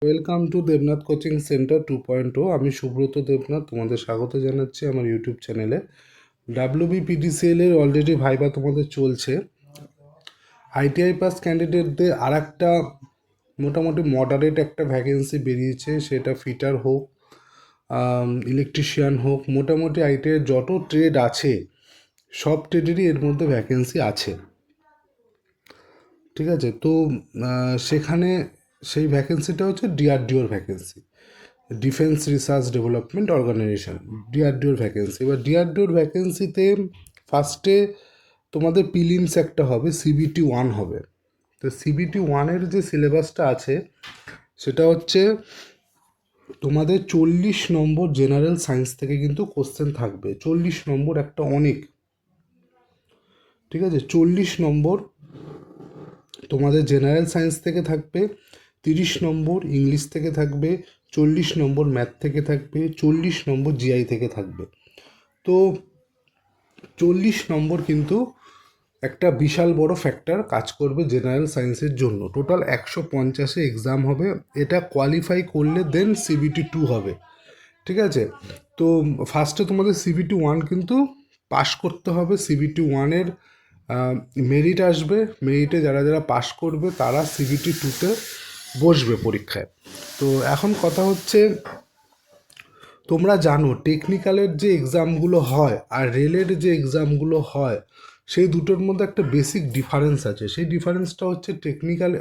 Welcome to Debnath coaching centre 2.0। আমি সুব্রত দেবনাথ, তোমাদের স্বাগত জানাচ্ছি আমার ইউটিউব চ্যানেলে। WBPDCL এর অলরেডি ভাইবা তোমাদের চলছে। ITI পাস ক্যান্ডিডেটদের আর একটা মোটামুটি মডারেট একটা ভ্যাকেন্সি বেরিয়েছে, সেটা ফিটার হোক, ইলেকট্রিশিয়ান হোক, মোটামুটি ITI যত ট্রেড আছে সব ট্রেডেরই এর মধ্যে ভ্যাকেন্সি আছে। ঠিক আছে, তো সেখানে সেই ভ্যাকেন্সিটা হচ্ছে DRDOর ভ্যাকেন্সি, ডিফেন্স রিসার্চ ডেভেলপমেন্ট অর্গানাইজেশন, DRDOর ভ্যাকেন্সি। এবার DRDOর ভ্যাকেন্সিতে ফার্স্টে তোমাদের প্রিলিমস একটা হবে, CBT 1 হবে। তো CBT 1-এর যে সিলেবাসটা আছে সেটা হচ্ছে তোমাদের 40 নম্বর জেনারেল সায়েন্স থেকে কিন্তু কোশ্চেন থাকবে। 40 নম্বর একটা অনেক, ঠিক আছে। 40 নম্বর তোমাদের জেনারেল সায়েন্স থেকে থাকবে, 30 নম্বর ইংলিশ থেকে থাকবে, 40 নম্বর ম্যাথ থেকে থাকবে, 40 নম্বর GI থেকে থাকবে। তো 40 নম্বর কিন্তু একটা বিশাল বড় ফ্যাক্টর কাজ করবে জেনারেল সায়েন্সের জন্য। টোটাল 150-এ এক্সাম হবে, এটা কোয়ালিফাই করলে দেন CBT 2 হবে। ঠিক আছে, তো ফার্স্টে তোমাদের CBT 1 কিন্তু পাস করতে হবে। CBT 1-এর মেরিট আসবে, মেরিটে যারা যারা পাস করবে তারা CBT 2-তে বসবে পরীক্ষায়। তো এখন কথা হচ্ছে, তোমরা জানো টেকনিক্যালের যে এক্সামগুলো হয় আর রেলের যে এক্সামগুলো হয় সেই দুটোর মধ্যে একটা বেসিক ডিফারেন্স আছে। সেই ডিফারেন্সটা হচ্ছে টেকনিক্যাল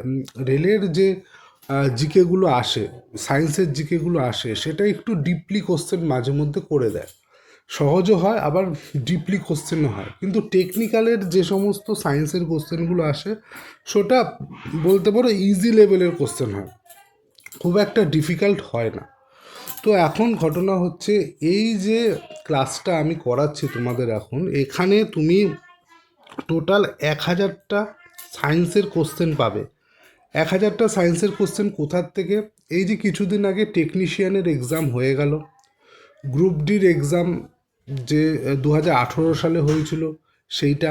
রেলের যে জিকেগুলো আসে, সায়েন্সের জিকেগুলো আসে, সেটা একটু ডিপলি কোশ্চেন মাঝে মধ্যে করে দেয়, সহজও হয় আবার ডিপলি কোশ্চেনও হয়। কিন্তু টেকনিক্যালের যে সমস্ত সায়েন্সের কোশ্চেনগুলো আসে সেটা বলতে পারো ইজি লেভেলের কোশ্চেন হয়, খুব একটা ডিফিকাল্ট হয় না। তো এখন ঘটনা হচ্ছে, এই যে ক্লাসটা আমি করাচ্ছি তোমাদের এখন, এখানে তুমি টোটাল 1000টা সায়েন্সের কোশ্চেন পাবে। 1000টা সায়েন্সের কোশ্চেন কোথার থেকে? এই যে কিছুদিন আগে টেকনিশিয়ানের এক্সাম হয়ে গেল, গ্রুপ ডির এক্সাম যে 2018 সালে হয়েছিল সেইটা,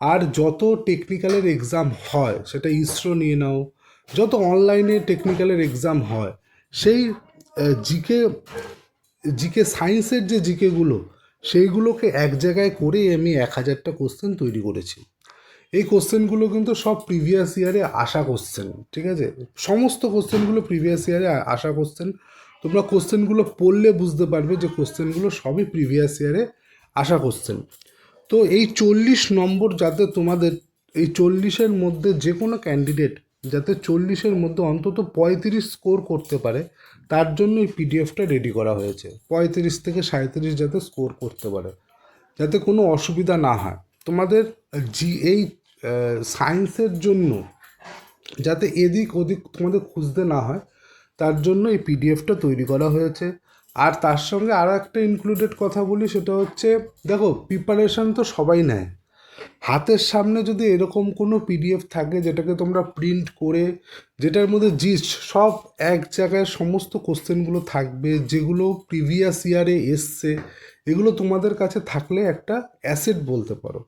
আর যত টেকনিক্যালের এক্সাম হয়, সেটা ইসরো নিয়ে নাও, যত অনলাইনে টেকনিক্যালের এক্সাম হয়, সেই জিকে জিকে সায়েন্সের যে জিকেগুলো সেইগুলোকে এক জায়গায় করে আমি 1000টা কোশ্চেন তৈরি করেছি। এই কোশ্চেনগুলো কিন্তু সব প্রিভিয়াস ইয়ারে আসা কোশ্চেন, ঠিক আছে। সমস্ত কোশ্চেনগুলো প্রিভিয়াস ইয়ারে আসা কোশ্চেন। তোমরা কোশ্চেনগুলো পড়লে বুঝতে পারবে যে কোশ্চেনগুলো সবই প্রিভিয়াস ইয়ারে আসা কোশ্চেন। তো এই 40 নম্বর যাতে তোমাদের, এই 40-এর মধ্যে যে কোনো ক্যান্ডিডেট যাতে 40-এর মধ্যে অন্তত 35 স্কোর করতে পারে, তার জন্য এই পিডিএফটা রেডি করা হয়েছে। 35 থেকে 37 যাতে স্কোর করতে পারে, যাতে কোনো অসুবিধা না হয় তোমাদের। এই সায়েন্সের জন্য যাতে এদিক ওদিক তোমাদের খুঁজতে না হয়, তার জন্য এই পিডিএফটা তৈরি করা হয়েছে। আর তার সঙ্গে আরও একটা ইনক্লুডেড কথা বলি, সেটা হচ্ছে, দেখো প্রিপারেশান তো সবাই নেয়, হাতের সামনে যদি এরকম কোনো পিডিএফ থাকে যেটাকে তোমরা প্রিন্ট করে, যেটার মধ্যে জিস্ট সব এক জায়গায় সমস্ত কোশ্চেনগুলো থাকবে যেগুলো প্রিভিয়াস ইয়ারে এসছে, এগুলো তোমাদের কাছে থাকলে একটা অ্যাসেট বলতে পারো।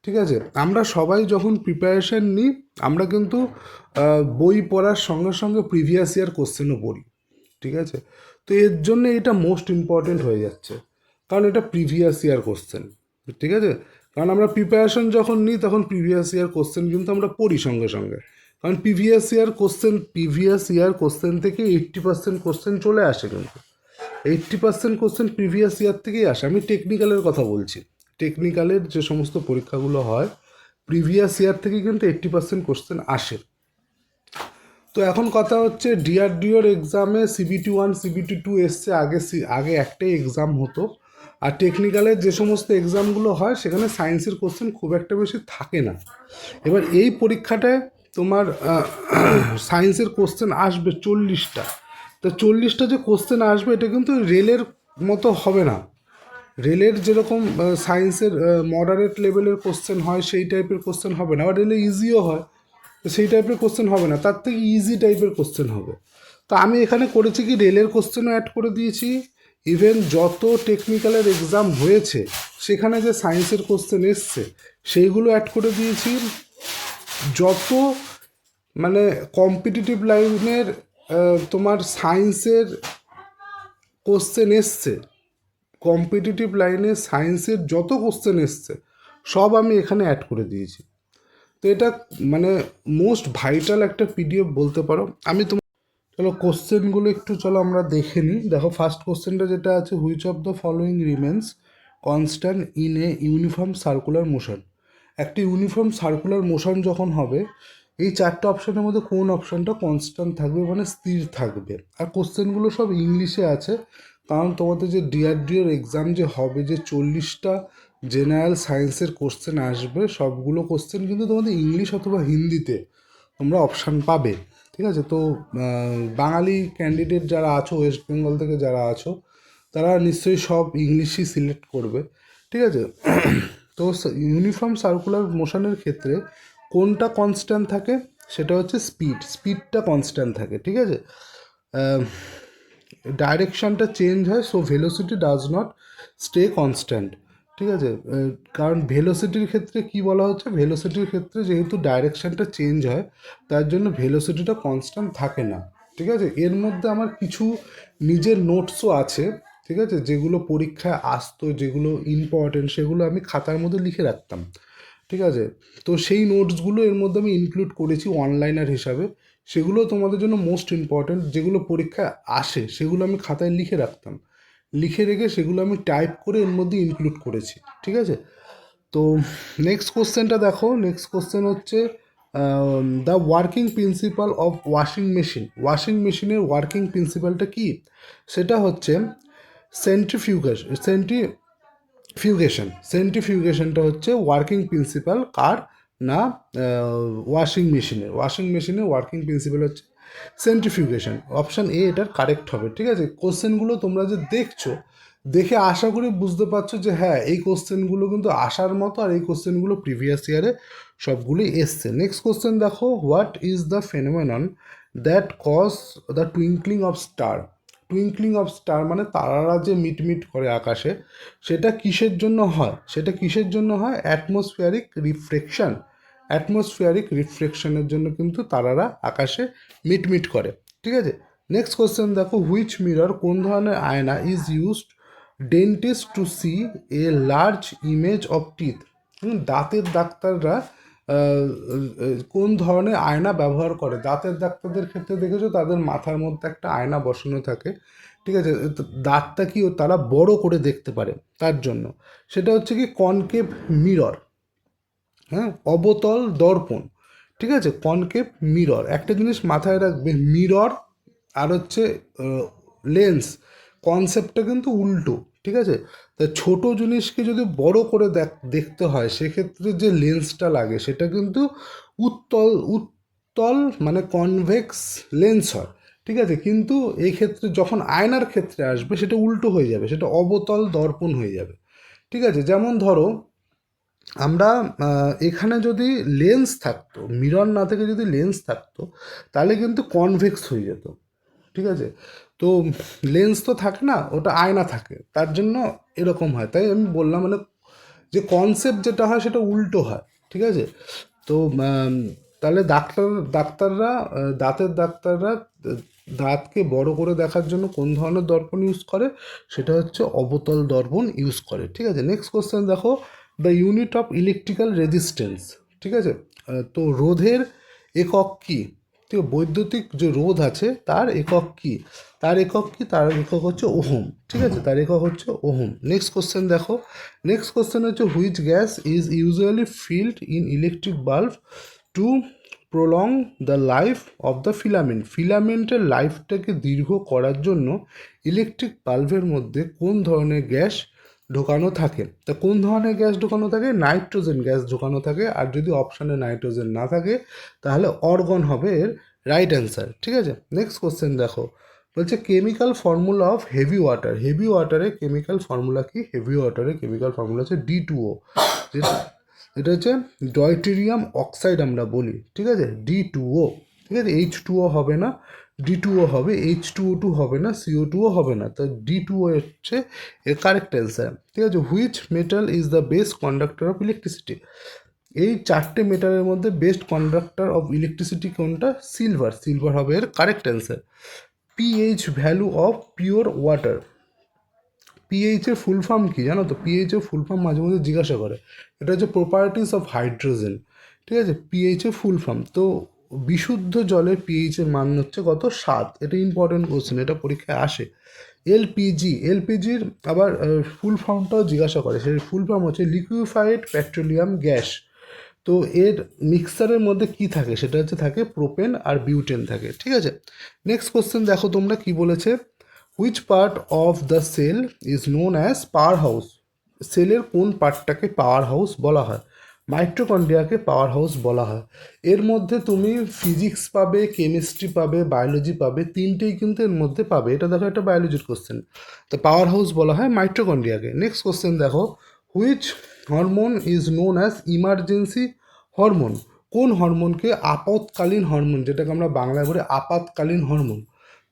ঠিক আছে, আমরা সবাই যখন প্রিপারেশান নিই আমরা কিন্তু বই পড়ার সঙ্গে সঙ্গে প্রিভিয়াস ইয়ার কোশ্চেনও পড়ি, ঠিক আছে। তো এর জন্য এটা মোস্ট ইম্পর্টেন্ট হয়ে যাচ্ছে, কারণ এটা প্রিভিয়াস ইয়ার কোশ্চেন, ঠিক আছে। কারণ আমরা প্রিপারেশন যখন নিই তখন প্রিভিয়াস ইয়ার কোশ্চেন কিন্তু আমরা পড়ি সঙ্গে সঙ্গে, কারণ প্রিভিয়াস ইয়ার কোশ্চেন থেকে 80% কোশ্চেন চলে আসে, কিন্তু 80% কোশ্চেন প্রিভিয়াস ইয়ার থেকেই আসে। আমি টেকনিক্যালের কথা বলছি, টেকনিক্যালের যে সমস্ত পরীক্ষাগুলো হয় প্রিভিয়াস ইয়ার থেকে কিন্তু 80% কোশ্চেন আসে। তো এখন কথা হচ্ছে, ডিআরডিওর এক্সামে CBT 1 CBT 2 এসছে, আগে একটাই এক্সাম হতো। আর টেকনিক্যালের যে সমস্ত এক্সামগুলো হয় সেখানে সায়েন্সের কোশ্চেন খুব একটা বেশি থাকে না। এবার এই পরীক্ষাটায় তোমার সায়েন্সের কোশ্চেন আসবে 40টা। তো 40টা যে কোশ্চেন আসবে এটা কিন্তু রেলের মতো হবে না। রেলের যেরকম সায়েন্সের মডারেট লেভেলের কোশ্চেন হয় সেই টাইপের কোশ্চেন হবে না, আবার রেলে ইজিও হয়, তো সেই টাইপের কোশ্চেন হবে না, তার থেকে ইজি টাইপের কোশ্চেন হবে। তো আমি এখানে করেছি কি, রেলের কোশ্চেনও অ্যাড করে দিয়েছি, ইভেন যত টেকনিক্যালের এক্সাম হয়েছে সেখানে যে সায়েন্সের কোশ্চেন এসছে সেইগুলো অ্যাড করে দিয়েছি। যত মানে কম্পিটিটিভ লাইনের তোমার সায়েন্সের কোশ্চেন এসছে, কম্পিটিটিভ লাইনে সায়েন্সের যত কোশ্চেন এসছে সব আমি এখানে অ্যাড করে দিয়েছি। তো এটা মানে মোস্ট ভাইটাল একটা পিডিএফ বলতে পারো। আমি তোমার চলো কোশ্চেনগুলো একটু চলো আমরা দেখে নিই। দেখো ফার্স্ট কোশ্চেনটা যেটা আছে, which of the following remains constant in a uniform circular motion. একটি ইউনিফর্ম সার্কুলার মোশন যখন হবে, এই চারটে অপশানের মধ্যে কোন অপশানটা কনস্ট্যান্ট থাকবে মানে স্থির থাকবে। আর কোশ্চেনগুলো সব ইংলিশে আছে, কারণ তোমাদের যে ডিআরডিওর এক্সাম যে হবে, যে 40টা জেনারেল সায়েন্সের কোশ্চেন আসবে, সবগুলো কোশ্চেন কিন্তু তোমাদের ইংলিশ অথবা হিন্দিতে তোমরা অপশান পাবে। ঠিক আছে, তো বাঙালি ক্যান্ডিডেট যারা আছো, ওয়েস্ট বেঙ্গল থেকে যারা আছো, তারা নিশ্চয়ই সব ইংলিশই সিলেক্ট করবে। ঠিক আছে, তো ইউনিফর্ম সার্কুলার মোশনের ক্ষেত্রে কোনটা কনস্ট্যান্ট থাকে, সেটা হচ্ছে স্পিডটা কনস্ট্যান্ট থাকে। ঠিক আছে, ডাইরেকশানটা চেঞ্জ হয়, so velocity does not stay constant. ঠিক আছে, কারণ ভেলোসিটির ক্ষেত্রে কি বলা হচ্ছে, ভেলোসিটির ক্ষেত্রে যেহেতু ডাইরেকশানটা চেঞ্জ হয়, তার জন্য ভেলোসিটিটা কনস্ট্যান্ট থাকে না। ঠিক আছে, এর মধ্যে আমার কিছু নিজের নোটসও আছে। ঠিক আছে, যেগুলো পরীক্ষায় আসতো, যেগুলো ইম্পর্টেন্ট, সেগুলো আমি খাতার মধ্যে লিখে রাখতাম। ঠিক আছে, তো সেই নোটসগুলো এর মধ্যে আমি ইনক্লুড করেছি অনলাইনার হিসাবে। সেগুলো তোমাদের জন্য মোস্ট ইম্পর্ট্যান্ট, যেগুলো পরীক্ষায় আসে সেগুলো আমি খাতায় লিখে রাখতাম, লিখে রেখে সেগুলো আমি টাইপ করে এর মধ্যে ইনক্লুড করেছি। ঠিক আছে, তো নেক্সট কোশ্চেনটা দেখো। নেক্সট কোশ্চেন হচ্ছে the working principal of washing machine. Washing মেশিনের ওয়ার্কিং প্রিন্সিপালটা কি, সেটা হচ্ছে সেন্ট্রিফিউগেশনটা হচ্ছে ওয়ার্কিং প্রিন্সিপাল কার না, ওয়াশিং মেশিনের ওয়ার্কিং প্রিন্সিপাল হচ্ছে সেন্ট্রিফিউগেশন। অপশান এ এটার কারেক্ট হবে। ঠিক আছে, কোশ্চেনগুলো তোমরা যে দেখছো, দেখে আশা করি বুঝতে পারছো যে হ্যাঁ, এই কোশ্চেনগুলো কিন্তু আসার মতো, আর এই কোশ্চেনগুলো প্রিভিয়াস ইয়ারে সবগুলোই এসছে। নেক্সট কোশ্চেন দেখো, what is the phenomenon that cause the twinkling of star. Twinkling of star মানে তারারা যে মিটমিট করে আকাশে, সেটা কিসের জন্য হয়, অ্যাটমসফিয়ারিক রিফ্লেকশনের জন্য কিন্তু তারারা আকাশে মিটমিট করে। ঠিক আছে, নেক্সট কোশ্চেন দেখো, হুইচ মিরর, কোন ধরনের আয়না is used dentist to see a large image of teeth. দাঁতের ডাক্তাররা কোন ধরনের আয়না ব্যবহার করে। দাঁতের ডাক্তারদের ক্ষেত্রে দেখেছো তাদের মাথার মধ্যে একটা আয়না বসানো থাকে। ঠিক আছে, দাঁতটা কি তারা বড় করে দেখতে পারে, তার জন্য সেটা হচ্ছে কি কনকেভ মিরর। হ্যাঁ, অবতল দর্পণ। ঠিক আছে, কনকেভ মিরর। একটা জিনিস মাথায় রাখবে, মিরর আর হচ্ছে লেন্স, কনসেপ্টটা কিন্তু উল্টো। ঠিক আছে, তা ছোটো জিনিসকে যদি বড় করে দেখতে হয়, সেক্ষেত্রে যে লেন্সটা লাগে সেটা কিন্তু উত্তল উত্তল মানে কনভেক্স লেন্স হয়। ঠিক আছে, কিন্তু এই ক্ষেত্রে যখন আয়নার ক্ষেত্রে আসবে, সেটা উল্টো হয়ে যাবে, সেটা অবতল দর্পণ হয়ে যাবে। ঠিক আছে, যেমন ধরো আমরা এখানে যদি লেন্স থাকতো, মিরর না থেকে যদি লেন্স থাকতো, তাহলে কিন্তু কনভেক্স হয়ে যেত। ঠিক আছে, তো লেন্স তো থাকে না, ওটা আয়না থাকে, তার জন্য এরকম হয়। তাই আমি বললাম মানে যে কনসেপ্ট যেটা হয় সেটা উল্টো হয়। ঠিক আছে, তো তাহলে দাঁতের ডাক্তাররা দাঁতকে বড় করে দেখার জন্য কোন ধরনের দর্পণ ইউজ করে, সেটা হচ্ছে অবতল দর্পণ ইউজ করে। ঠিক আছে, নেক্সট কোশ্চেন দেখো, the unit of electrical resistance. ঠিক আছে, তো রোধের একক কী। ঠিক আছে, বৈদ্যুতিক যে রোধ আছে তার একক কী, তার একক হচ্ছে ওহম। ঠিক আছে, তার একক হচ্ছে ওহম। নেক্সট কোশ্চেন দেখো। নেক্সট কোশ্চেন হচ্ছে, which gas is usually filled in electric bulb to prolong the life of the filament. ফিলামেন্টের লাইফটাকে দীর্ঘ করার জন্য ইলেকট্রিক বাল্বের মধ্যে কোন ধরনের গ্যাস ঢোকানো থাকে। তা কোন ধরনের গ্যাস ঢোকানো থাকে, নাইট্রোজেন গ্যাস ঢোকানো থাকে। আর যদি অপশানে নাইট্রোজেন না থাকে, তাহলে অর্গন হবে এর রাইট অ্যান্সার। ঠিক আছে, নেক্সট কোশ্চেন দেখো, বলছে chemical formula of heavy water. Heavy ওয়াটারে কেমিক্যাল ফর্মুলা কি, হেভি ওয়াটারে কেমিক্যাল ফর্মুলা হচ্ছে D2O। যেটা এটা হচ্ছে ডয়টেরিয়াম অক্সাইড আমরা বলি। ঠিক আছে, D2O। ঠিক আছে, H2O হবে না, D2O হবে, H2O2 হবে না, CO2 হবে না, তো D2O হচ্ছে এর কারেক্ট অ্যান্সার। ঠিক আছে, which metal is the best conductor of electricity. এই চারটে মেটালের মধ্যে বেস্ট কন্ডাক্টর অফ ইলেকট্রিসিটি কোনটা? সিলভার। সিলভার হবে এর correct answer. PH value of pure water. PH এর ফুল ফর্ম কি জানো তো? পিএইচ এর ফুল ফর্ম মাঝে মধ্যে জিজ্ঞাসা করে, এটা হচ্ছে প্রপার্টিস অফ হাইড্রোজেন। ঠিক আছে, পিএইচ এর ফুল ফর্ম। তো বিশুদ্ধ জলের পিএইচ এর মান হচ্ছে কত? 7। এটা ইম্পর্টেন্ট কোশ্চেন, এটা পরীক্ষায় আসে। এলপিজি, এলপিজির আবার ফুল ফর্মটাও জিজ্ঞাসা করে। সেই ফুল ফর্ম হচ্ছে লিকুইফাইড পেট্রোলিয়াম গ্যাস। তো এর মিক্সারের মধ্যে কি থাকে? সেটা হচ্ছে থাকে প্রোপেন আর বিউটেন থাকে। ঠিক আছে, নেক্সট কোশ্চেন দেখো তোমরা কি বলেছে। Which part of the cell is known as power house? সেলের কোন পার্টটাকে পাওয়ার হাউস বলা হয়? মাইটোকন্ড্রিয়াকে পাওয়ার হাউস বলা হয়। এর মধ্যে তুমি ফিজিক্স পাবে, কেমিস্ট্রি পাবে, বায়োলজি পাবে, তিনটেই কিন্তু এর মধ্যে পাবে। এটা দেখো, একটা বায়োলজির কোশ্চেন। তো পাওয়ার হাউস বলা হয় মাইটোকন্ড্রিয়াকে। নেক্সট কোশ্চেন দেখো, which hormone is known as emergency hormone? কোন হরমোনকে আপৎকালীন হরমোন, যেটাকে আমরা বাংলায় বলি আপাতকালীন হরমোন,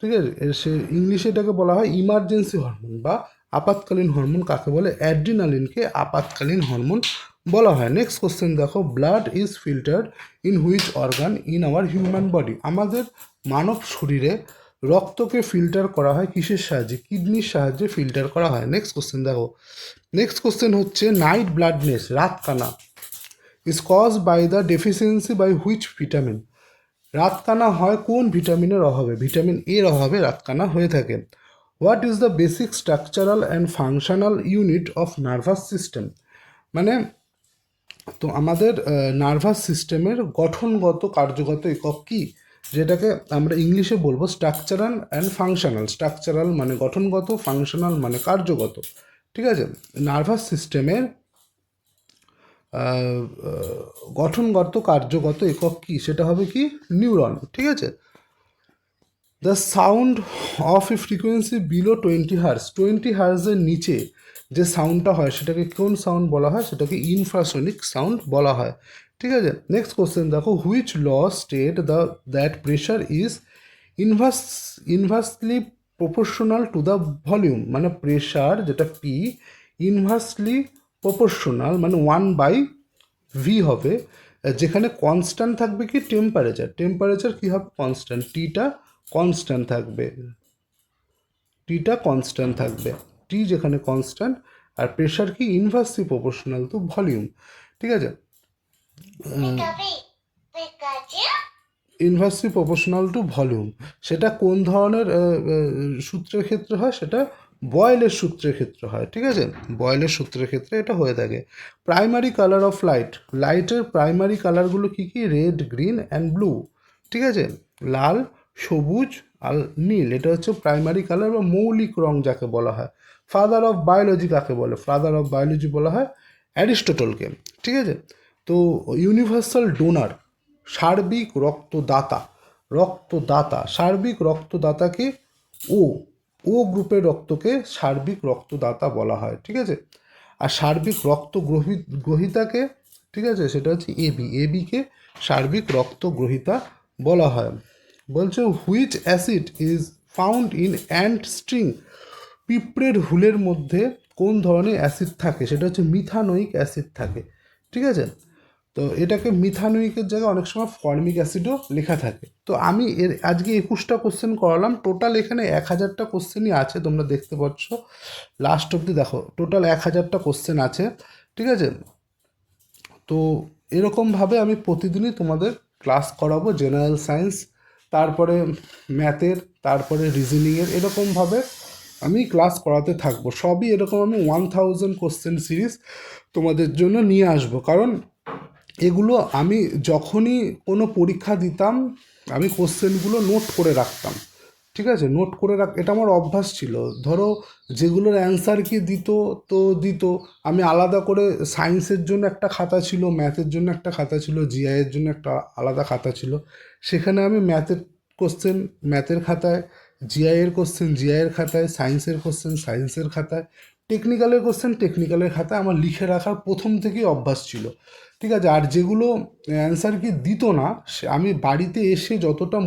ঠিক আছে, সে ইংলিশে এটাকে বলা হয় ইমার্জেন্সি হরমোন বা আপাতকালীন হরমোন কাকে বলে? অ্যাড্রিনালিনকে আপাতকালীন হরমোন বলা হয়। নেক্সট কোশ্চেন দেখো, blood is filtered in which organ in our human body? আমাদের মানব শরীরে রক্তকে ফিল্টার করা হয় কিসের সাহায্যে? কিডনির সাহায্যে ফিল্টার করা হয়। নেক্সট কোশ্চেন দেখো, নেক্সট কোশ্চেন হচ্ছে নাইট ব্লাডনেস, রাতকানা, is cause by the deficiency by which vitamin? রাতকানা হয় কোন ভিটামিনের অভাবে? ভিটামিন এর অভাবে রাতকানা হয়ে থাকে। What is the basic structural and functional unit of nervous system? মানে তো আমাদের নার্ভাস সিস্টেমের গঠনগত কার্যগত একক কি? যেটাকে আমরা ইংলিশে বলবো স্ট্রাকচারাল অ্যান্ড ফাংশনাল। স্ট্রাকচারাল মানে গঠনগত, ফাংশনাল মানে কার্যগত। ঠিক আছে, নার্ভাস সিস্টেমের গঠনগত কার্যগত একক কি? সেটা হবে কি? নিউরন। ঠিক আছে, the sound of a frequency below 20 hertz, 20 হার্সের নিচে যে সাউন্ডটা হয় সেটাকে কোন সাউন্ড বলা হয়? সেটাকে ইনফ্রাসনিক সাউন্ড বলা হয়। ঠিক আছে, নেক্সট কোশ্চেন দেখো, which law state that pressure is inversely proportional to the volume? মানে প্রেশার যেটা পি ইনভার্সলি প্রপোর্শনাল মানে 1/v হবে, যেখানে কনস্ট্যান্ট থাকবে কি? টেম্পারেচার। টেম্পারেচার কী হবে? কনস্ট্যান্ট। টিটা কনস্ট্যান্ট থাকবে, টিটা কনস্ট্যান্ট থাকবে, টি যেখানে কনস্ট্যান্ট, আর প্রেশার কি? Inversely proportional to volume. ঠিক আছে, ইনভার্সলি প্রপোর্শনাল টু ভলিউম। সেটা কোন ধরনের সূত্রের ক্ষেত্রে হয়? সেটা বয়েলের সূত্রের ক্ষেত্রে হয়। ঠিক আছে, বয়েলের সূত্রের ক্ষেত্রে এটা হয়ে থাকে। প্রাইমারি কালার অফ লাইট, লাইটের প্রাইমারি কালারগুলো কী কী? Red, green and blue. ঠিক আছে, লাল, সবুজ আর নীল, এটা হচ্ছে প্রাইমারি কালার বা মৌলিক রং যাকে বলা হয়। ফাদার অফ বায়োলজি কাকে বলে? ফাদার অফ বায়োলজি বলা হয় অ্যারিস্টটলকে। ঠিক আছে, তো ইউনিভার্সাল ডোনার, সার্বিক রক্তদাতা, রক্তদাতা, সার্বিক রক্তদাতাকে ও ও গ্রুপের রক্তকে সার্বিক রক্তদাতা বলা হয়। ঠিক আছে, আর সার্বিক রক্ত গ্রহিতাকে, ঠিক আছে, সেটা হচ্ছে এবি, এবিকে সার্বিক রক্ত গ্রহিতা বলা হয়। বলছে which acid is found in ant string? পিঁপড়ের হুলের মধ্যে কোন ধরনের অ্যাসিড থাকে? সেটা হচ্ছে মিথানোয়িক অ্যাসিড থাকে। ঠিক আছে, তো এটাকে মিথানোয়িকের জায়গায় অনেক সময় ফর্মিক অ্যাসিডও লেখা থাকে। তো আমি এর আজকে 21টা কোশ্চেন করালাম। টোটাল এখানে 1000টা কোশ্চেনই আছে, তোমরা দেখতে পাচ্ছ লাস্ট অবধি দেখো, টোটাল 1000টা কোশ্চেন আছে। ঠিক আছে, তো এরকমভাবে আমি প্রতিদিনই তোমাদের ক্লাস করাবো, জেনারেল সায়েন্স, তারপরে ম্যাথের, তারপরে রিজনিংয়ের, এরকমভাবে আমি ক্লাস করাতে থাকবো। সবই এরকম আমি 1000 কোশ্চেন সিরিজ তোমাদের জন্য নিয়ে আসবো, কারণ এগুলো আমি যখনই কোনো পরীক্ষা দিতাম আমি কোশ্চেনগুলো নোট করে রাখতাম। ঠিক আছে, নোট করে এটা আমার অভ্যাস ছিল। ধরো যেগুলোর অ্যান্সার কি দিত, তো দিত, আমি আলাদা করে সায়েন্সের জন্য একটা খাতা ছিল, ম্যাথের জন্য একটা খাতা ছিল, জিআইয়ের জন্য একটা আলাদা খাতা ছিল। সেখানে আমি ম্যাথের কোশ্চেন ম্যাথের খাতায়, জিআইয়ের কোশ্চেন জিআইয়ের খাতায়, সায়েন্সের কোশ্চেন সায়েন্সের খাতায়, টেকনিক্যালের কোশ্চেন টেকনিক্যালের খাতায় আমার লিখে রাখার প্রথম থেকেই অভ্যাস ছিল। ঠিক আছে, আর যেগুলো অ্যান্সার কি দিত না, আমি বাড়িতে এসে যতটা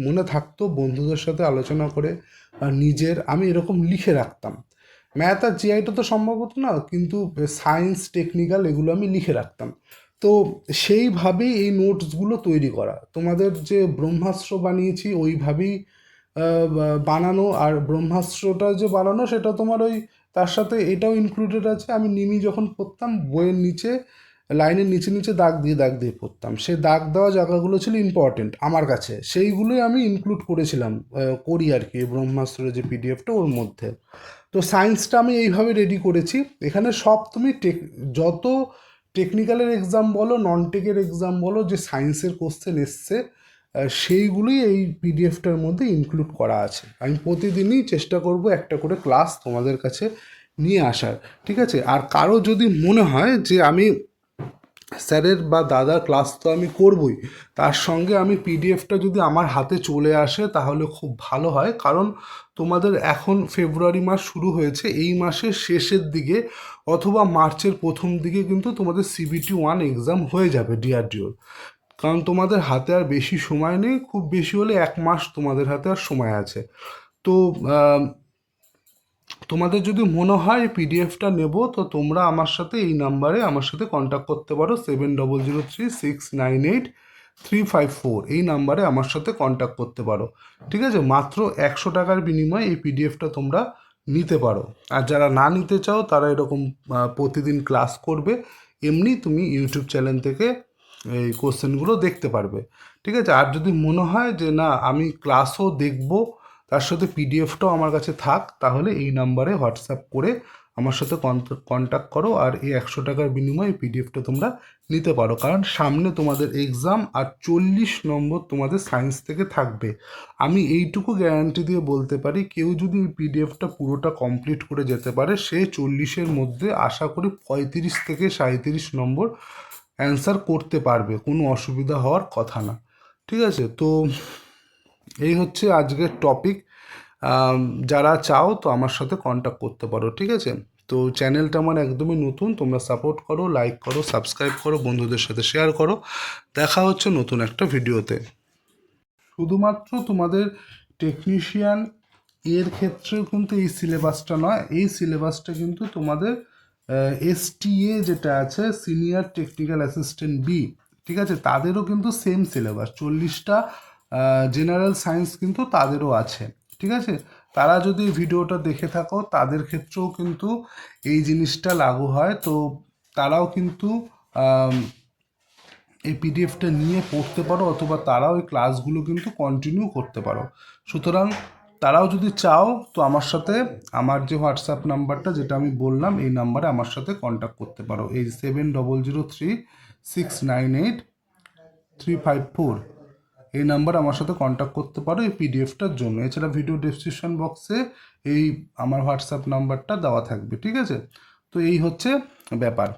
মনে থাকতো বন্ধুদের সাথে আলোচনা করে আর নিজের, আমি এরকম লিখে রাখতাম। ম্যাথ আর জিআইটা তো সম্ভব হতো না, কিন্তু সায়েন্স টেকনিক্যাল এগুলো আমি লিখে রাখতাম। তো সেইভাবেই এই নোটসগুলো তৈরি করা, তোমাদের যে ব্রহ্মাস্ত্র বানিয়েছি ওইভাবেই বানানো। আর ব্রহ্মাস্ত্রটা যে বানানো সেটা তোমার ওই তার সাথে এটাও ইনক্লুডেড আছে। আমি নিমি যখন পড়তাম বইয়ের নিচে লাইনের নিচে নিচে দাগ দিয়ে পড়তাম, সেই দাগ দেওয়া জায়গাগুলো ছিল ইম্পর্টেন্ট আমার কাছে, সেইগুলোই আমি ইনক্লুড করেছিলাম, করি আর কি ব্রহ্মাস্ত্রের যে পিডিএফটা ওর মধ্যে। তো সায়েন্সটা আমি এইভাবে রেডি করেছি। এখানে সব তুমি যত টেকনিক্যালের এক্সাম বলো, নন টেকের এক্সাম বলো, যে সায়েন্সের কোশ্চেন এসছে সেইগুলোই এই পিডিএফটার মধ্যে ইনক্লুড করা আছে। আমি প্রতিদিনই চেষ্টা করব একটা করে ক্লাস তোমাদের কাছে নিয়ে আসার, ঠিক আছে? আর কারো যদি মনে হয় যে আমি স্যারের বা দাদার ক্লাস তো আমি করবই, তার সঙ্গে আমি পিডিএফটা যদি আমার হাতে চলে আসে তাহলে খুব ভালো হয়। কারণ তোমাদের এখন ফেব্রুয়ারি মাস শুরু হয়েছে, এই মাসের শেষের দিকে অথবা মার্চের প্রথম দিকে কিন্তু তোমাদের CBT 1 এক্সাম হয়ে যাবে DRDOর। কারণ তোমাদের হাতে আর বেশি সময় নেই, খুব বেশি হলে 1 মাস তোমাদের হাতে আর সময় আছে। তো তোমাদের যদি মনে হয় পিডিএফটা নেব, তো তোমরা আমার সাথে এই নাম্বারে আমার সাথে কন্ট্যাক্ট করতে পারো, 7003698354, এই নাম্বারে আমার সাথে কন্ট্যাক্ট করতে পারো, ঠিক আছে? মাত্র 100 টাকার বিনিময়ে এই পিডিএফটা তোমরা নিতে পারো। আর যারা না নিতে চাও তারা এরকম প্রতিদিন ক্লাস করবে, এমনি তুমি ইউটিউব চ্যানেল থেকে এই কোশ্চেনগুলো দেখতে পারবে, ঠিক আছে? আর যদি মনে হয় যে না আমি ক্লাসও দেখবো তার সাথে পিডিএফটাও আমার কাছে থাক, তাহলে এই নাম্বারে হোয়াটসঅ্যাপ করে আমার সাথে কন্ট্যাক্ট করো। আর এই 100 টাকার বিনিময়ে পিডিএফটা তোমরা নিতে পারো, কারণ সামনে তোমাদের এক্সাম আর 40 নম্বর তোমাদের সায়েন্স থেকে থাকবে। আমি এইটুকু গ্যারান্টি দিয়ে বলতে পারি, কেউ যদি এই পিডিএফটা পুরোটা কমপ্লিট করে যেতে পারে, সে 40-এর মধ্যে আশা করি 35 থেকে 37 নম্বর অ্যান্সার করতে পারবে, কোনো অসুবিধা হওয়ার কথা না, ঠিক আছে? তো এই হচ্ছে আজকের টপিক। যারা চাও তো আমার সাথে কন্ট্যাক্ট করতে পারো, ঠিক আছে? তো চ্যানেলটা আমার একদমই নতুন, তোমরা সাপোর্ট করো, লাইক করো, সাবস্ক্রাইব করো, বন্ধুদের সাথে শেয়ার করো। দেখা হচ্ছে নতুন একটা ভিডিওতে। শুধুমাত্র তোমাদের টেকনিশিয়ান এর ক্ষেত্রেও কিন্তু এই সিলেবাসটা নয়, এই সিলেবাসটা কিন্তু তোমাদের STA যেটা আছে, সিনিয়র টেকনিক্যাল অ্যাসিস্ট্যান্ট বি, ঠিক আছে, তাদেরও কিন্তু সেম সিলেবাস, 40টা জেনারেল সায়েন্স কিন্তু তাদেরও আছে, ঠিক আছে? তারা যদি ভিডিওটা দেখে থাকো তাদের ক্ষেত্রেও কিন্তু এই জিনিসটা লাগু হয়। তো তারাও কিন্তু এই পিডিএফটা নিয়ে পড়তে পারো, অথবা তারাও এই ক্লাসগুলো কিন্তু কন্টিনিউ করতে পারো। সুতরাং তারাও যদি চাও তো আমার সাথে আমার যে হোয়াটসঅ্যাপ নাম্বারটা যেটা আমি বললাম, এই নাম্বারে আমার সাথে কন্ট্যাক্ট করতে পারো, এই 7003698354, এই নাম্বারে আমার সাথে কন্ট্যাক্ট করতে পারো এই পিডিএফটার জন্য। এছাড়া ভিডিও ডেসক্রিপশন বক্সে এই আমার হোয়াটসঅ্যাপ নাম্বারটা দেওয়া থাকবে, ঠিক আছে? তো এই হচ্ছে ব্যাপার।